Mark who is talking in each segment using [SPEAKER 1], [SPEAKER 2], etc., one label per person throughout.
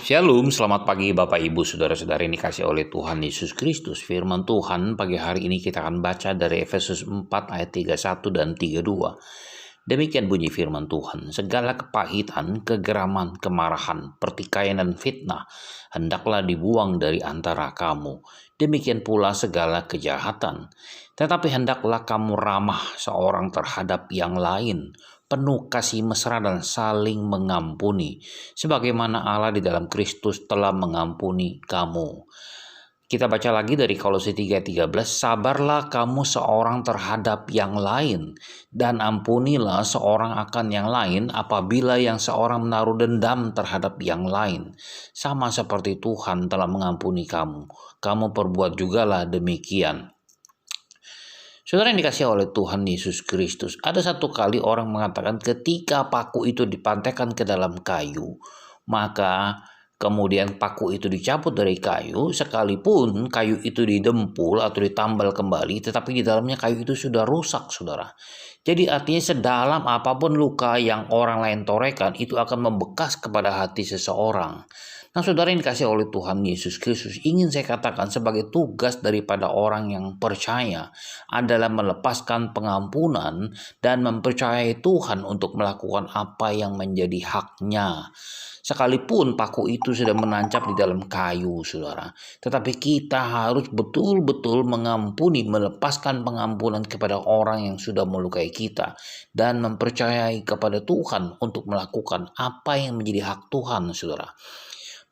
[SPEAKER 1] Shalom, selamat pagi Bapak Ibu Saudara-saudari yang dikasih oleh Tuhan Yesus Kristus. Firman Tuhan pagi hari ini kita akan baca dari Efesus 4 ayat 31 dan 32. Demikian bunyi firman Tuhan, segala kepahitan, kegeraman, kemarahan, pertikaian dan fitnah hendaklah dibuang dari antara kamu. Demikian pula segala kejahatan. Tetapi hendaklah kamu ramah seorang terhadap yang lain, penuh kasih mesra dan saling mengampuni, sebagaimana Allah di dalam Kristus telah mengampuni kamu. Kita baca lagi dari Kolose 3:13, sabarlah kamu seorang terhadap yang lain, dan ampunilah seorang akan yang lain apabila yang seorang menaruh dendam terhadap yang lain. Sama seperti Tuhan telah mengampuni kamu, kamu perbuat jugalah demikian. Saudara yang dikasihi oleh Tuhan Yesus Kristus, ada satu kali orang mengatakan ketika paku itu dipantaikan ke dalam kayu, maka kemudian paku itu dicabut dari kayu, sekalipun kayu itu didempul atau ditambal kembali, tetapi di dalamnya kayu itu sudah rusak, saudara. Jadi artinya sedalam apapun luka yang orang lain torehkan, itu akan membekas kepada hati seseorang. Nah, saudara yang dikasih oleh Tuhan Yesus Kristus, ingin saya katakan sebagai tugas daripada orang yang percaya adalah melepaskan pengampunan dan mempercayai Tuhan untuk melakukan apa yang menjadi haknya. Sekalipun paku itu sudah menancap di dalam kayu, saudara, tetapi kita harus betul-betul mengampuni, melepaskan pengampunan kepada orang yang sudah melukai kita dan mempercayai kepada Tuhan untuk melakukan apa yang menjadi hak Tuhan, saudara.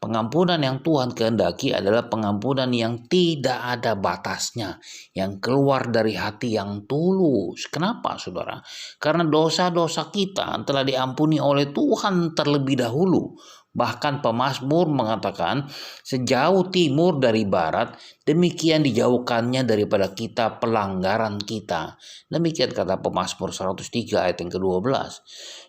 [SPEAKER 1] Pengampunan yang Tuhan kehendaki adalah pengampunan yang tidak ada batasnya, yang keluar dari hati yang tulus. Kenapa, saudara? Karena dosa-dosa kita telah diampuni oleh Tuhan terlebih dahulu. Bahkan pemazmur mengatakan, sejauh timur dari barat, demikian dijauhkannya daripada kita pelanggaran kita. Demikian kata pemazmur 103 ayat yang ke-12.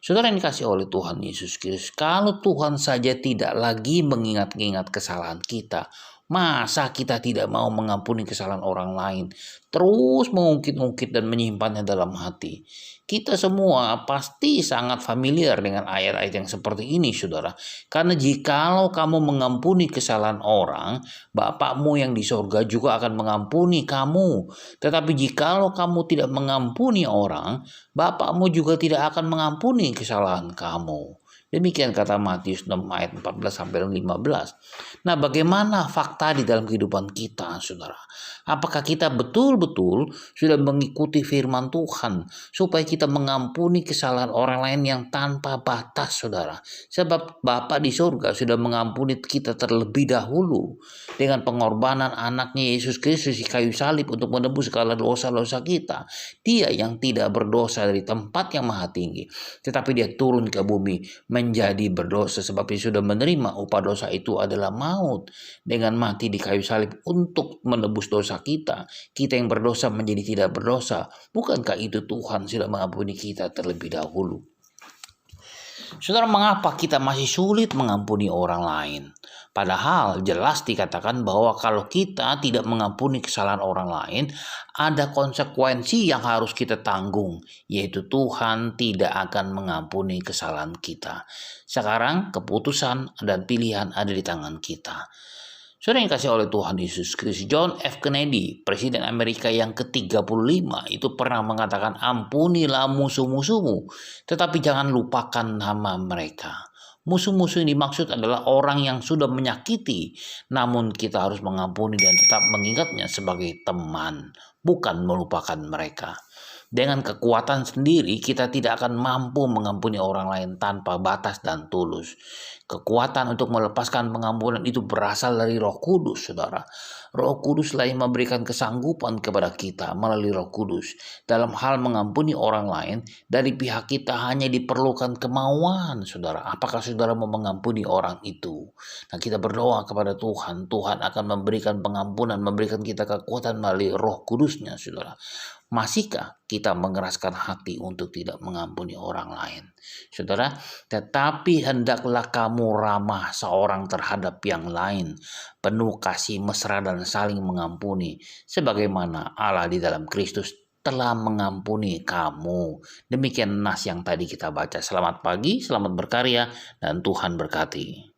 [SPEAKER 1] Saudara yang dikasih oleh Tuhan Yesus Kristus, kalau Tuhan saja tidak lagi mengingat-ingat kesalahan kita, masa kita tidak mau mengampuni kesalahan orang lain, terus mengungkit-ungkit dan menyimpannya dalam hati? Kita semua pasti sangat familiar dengan ayat-ayat yang seperti ini, saudara. Karena jikalau kamu mengampuni kesalahan orang, Bapakmu yang di sorga juga akan mengampuni kamu. Tetapi jikalau kamu tidak mengampuni orang, Bapakmu juga tidak akan mengampuni kesalahan kamu. Demikian kata Matius 6 ayat 14-15. Nah, bagaimana fakta di dalam kehidupan kita, saudara? Apakah kita betul-betul sudah mengikuti firman Tuhan supaya kita mengampuni kesalahan orang lain yang tanpa batas, saudara? Sebab Bapa di surga sudah mengampuni kita terlebih dahulu dengan pengorbanan anaknya Yesus Kristus di kayu salib untuk menebus segala dosa-dosa kita. Dia yang tidak berdosa dari tempat yang maha tinggi, tetapi dia turun ke bumi menjadi berdosa, sebab dia sudah menerima upah dosa itu adalah maut dengan mati di kayu salib untuk menebus dosa kita. Kita yang berdosa menjadi tidak berdosa. Bukankah itu Tuhan sudah mengampuni kita terlebih dahulu? Saudara, mengapa kita masih sulit mengampuni orang lain? Padahal jelas dikatakan bahwa kalau kita tidak mengampuni kesalahan orang lain, ada konsekuensi yang harus kita tanggung, yaitu Tuhan tidak akan mengampuni kesalahan kita. Sekarang keputusan dan pilihan ada di tangan kita. Saudara yang kasih oleh Tuhan Yesus Kristus, John F. Kennedy, Presiden Amerika yang ke-35, itu pernah mengatakan, ampunilah musuh-musuhmu, tetapi jangan lupakan nama mereka. Musuh-musuh yang dimaksud adalah orang yang sudah menyakiti, namun kita harus mengampuni dan tetap mengingatnya sebagai teman, bukan melupakan mereka. Dengan kekuatan sendiri, kita tidak akan mampu mengampuni orang lain tanpa batas dan tulus. Kekuatan untuk melepaskan pengampunan itu berasal dari Roh Kudus, saudara. Roh Kuduslah yang memberikan kesanggupan kepada kita melalui Roh Kudus. Dalam hal mengampuni orang lain, dari pihak kita hanya diperlukan kemauan, saudara. Apakah saudara mau mengampuni orang itu? Nah, kita berdoa kepada Tuhan. Tuhan akan memberikan pengampunan, memberikan kita kekuatan melalui Roh Kudusnya, saudara. Masihkah kita mengeraskan hati untuk tidak mengampuni orang lain? Saudara, tetapi hendaklah kamu ramah seorang terhadap yang lain, penuh kasih mesra dan saling mengampuni, sebagaimana Allah di dalam Kristus telah mengampuni kamu. Demikian nas yang tadi kita baca. Selamat pagi, selamat berkarya, dan Tuhan berkati.